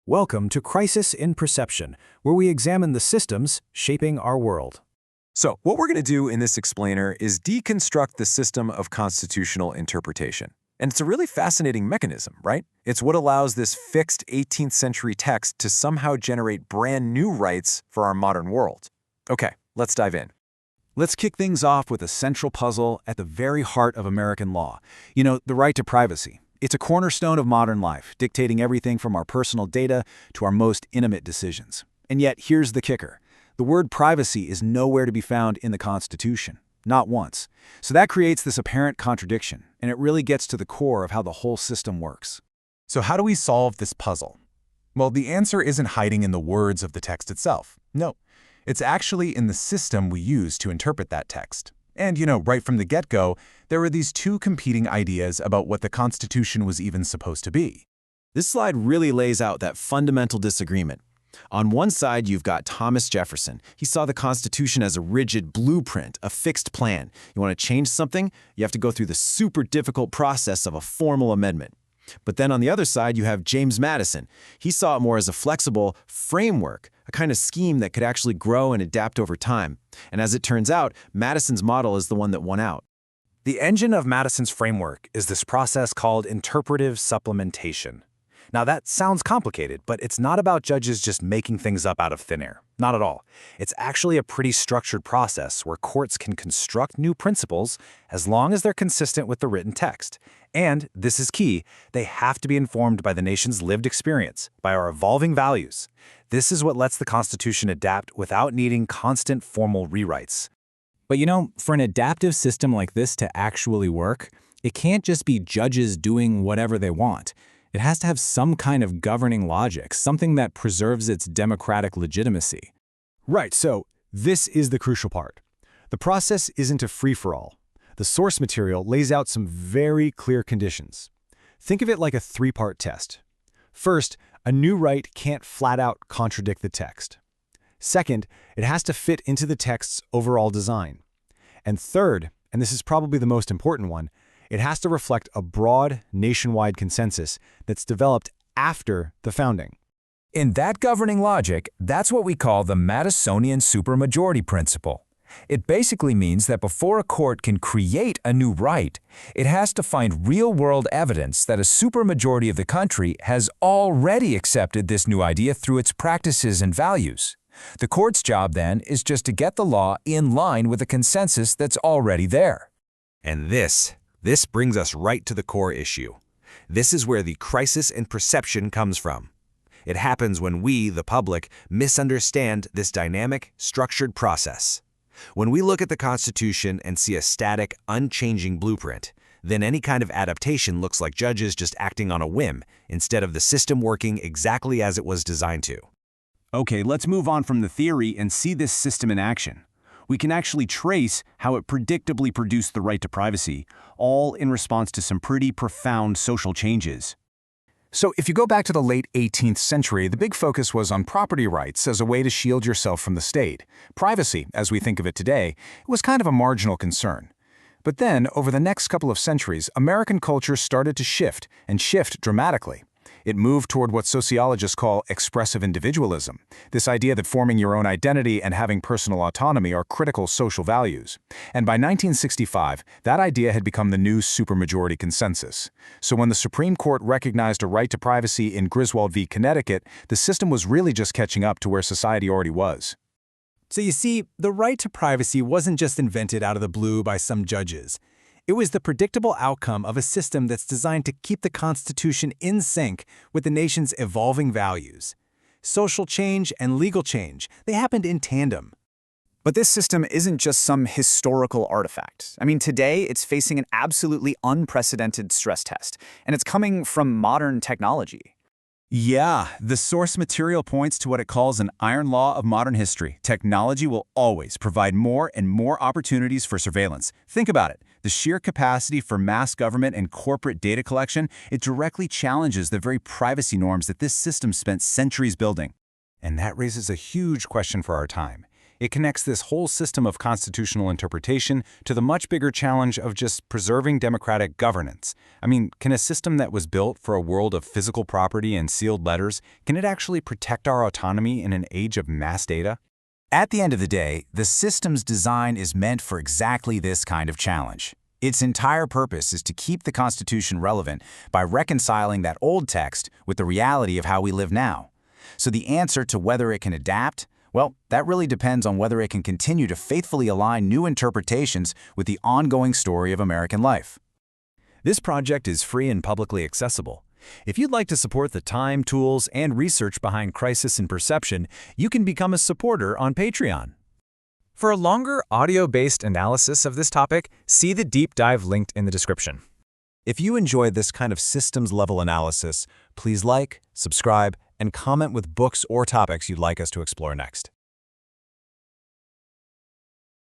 Welcome to Crisis in Perception, where we examine the systems shaping our world. So, what we're going to do in this explainer is deconstruct the system of constitutional interpretation. And it's a really fascinating mechanism, right? It's what allows this fixed 18th century text to somehow generate brand new rights for our modern world. Okay, let's dive in. Let's kick things off with a central puzzle at the very heart of American law. The right to privacy. It's a cornerstone of modern life, dictating everything from our personal data to our most intimate decisions. And yet, here's the kicker. The word privacy is nowhere to be found in the Constitution. Not once. So that creates this apparent contradiction, and it really gets to the core of how the whole system works. So how do we solve this puzzle? Well, the answer isn't hiding in the words of the text itself. No, it's actually in the system we use to interpret that text. And, right from the get-go, there were these two competing ideas about what the Constitution was even supposed to be. This slide really lays out that fundamental disagreement. On one side, you've got Thomas Jefferson. He saw the Constitution as a rigid blueprint, a fixed plan. You want to change something, you have to go through the super difficult process of a formal amendment. But then on the other side, you have James Madison. He saw it more as a flexible framework, a kind of scheme that could actually grow and adapt over time. And as it turns out, Madison's model is the one that won out. The engine of Madison's framework is this process called interpretive supplementation. Now that sounds complicated, but it's not about judges just making things up out of thin air. Not at all. It's actually a pretty structured process where courts can construct new principles as long as they're consistent with the written text. And, this is key, they have to be informed by the nation's lived experience, by our evolving values. This is what lets the Constitution adapt without needing constant formal rewrites. But for an adaptive system like this to actually work, it can't just be judges doing whatever they want. It has to have some kind of governing logic, something that preserves its democratic legitimacy. Right, so this is the crucial part. The process isn't a free-for-all. The source material lays out some very clear conditions. Think of it like a three-part test. First, a new right can't flat-out contradict the text. Second, it has to fit into the text's overall design. And third, and this is probably the most important one, it has to reflect a broad, nationwide consensus that's developed after the founding. In that governing logic, that's what we call the Madisonian supermajority principle. It basically means that before a court can create a new right, it has to find real-world evidence that a supermajority of the country has already accepted this new idea through its practices and values. The court's job, then, is just to get the law in line with the consensus that's already there. And this brings us right to the core issue. This is where the crisis in perception comes from. It happens when we, the public, misunderstand this dynamic, structured process. When we look at the Constitution and see a static, unchanging blueprint, then any kind of adaptation looks like judges just acting on a whim instead of the system working exactly as it was designed to. Okay, let's move on from the theory and see this system in action. We can actually trace how it predictably produced the right to privacy, all in response to some pretty profound social changes. So if you go back to the late 18th century, the big focus was on property rights as a way to shield yourself from the state. Privacy, as we think of it today, was kind of a marginal concern. But then, over the next couple of centuries, American culture started to shift, and shift dramatically. It moved toward what sociologists call expressive individualism, this idea that forming your own identity and having personal autonomy are critical social values. And by 1965, that idea had become the new supermajority consensus. So when the Supreme Court recognized a right to privacy in Griswold v. Connecticut, the system was really just catching up to where society already was. So you see, the right to privacy wasn't just invented out of the blue by some judges. It was the predictable outcome of a system that's designed to keep the Constitution in sync with the nation's evolving values. Social change and legal change, they happened in tandem. But this system isn't just some historical artifact. Today it's facing an absolutely unprecedented stress test, and it's coming from modern technology. Yeah, the source material points to what it calls an iron law of modern history. Technology will always provide more and more opportunities for surveillance. Think about it. The sheer capacity for mass government and corporate data collection, it directly challenges the very privacy norms that this system spent centuries building. And that raises a huge question for our time. It connects this whole system of constitutional interpretation to the much bigger challenge of just preserving democratic governance. I mean, can a system that was built for a world of physical property and sealed letters, can it actually protect our autonomy in an age of mass data? At the end of the day, the system's design is meant for exactly this kind of challenge. Its entire purpose is to keep the Constitution relevant by reconciling that old text with the reality of how we live now. So the answer to whether it can adapt, well, that really depends on whether it can continue to faithfully align new interpretations with the ongoing story of American life. This project is free and publicly accessible. If you'd like to support the time, tools, and research behind crisis and perception, you can become a supporter on Patreon. For a longer audio-based analysis of this topic, see the deep dive linked in the description. If you enjoy this kind of systems-level analysis, please like, subscribe, and comment with books or topics you'd like us to explore next.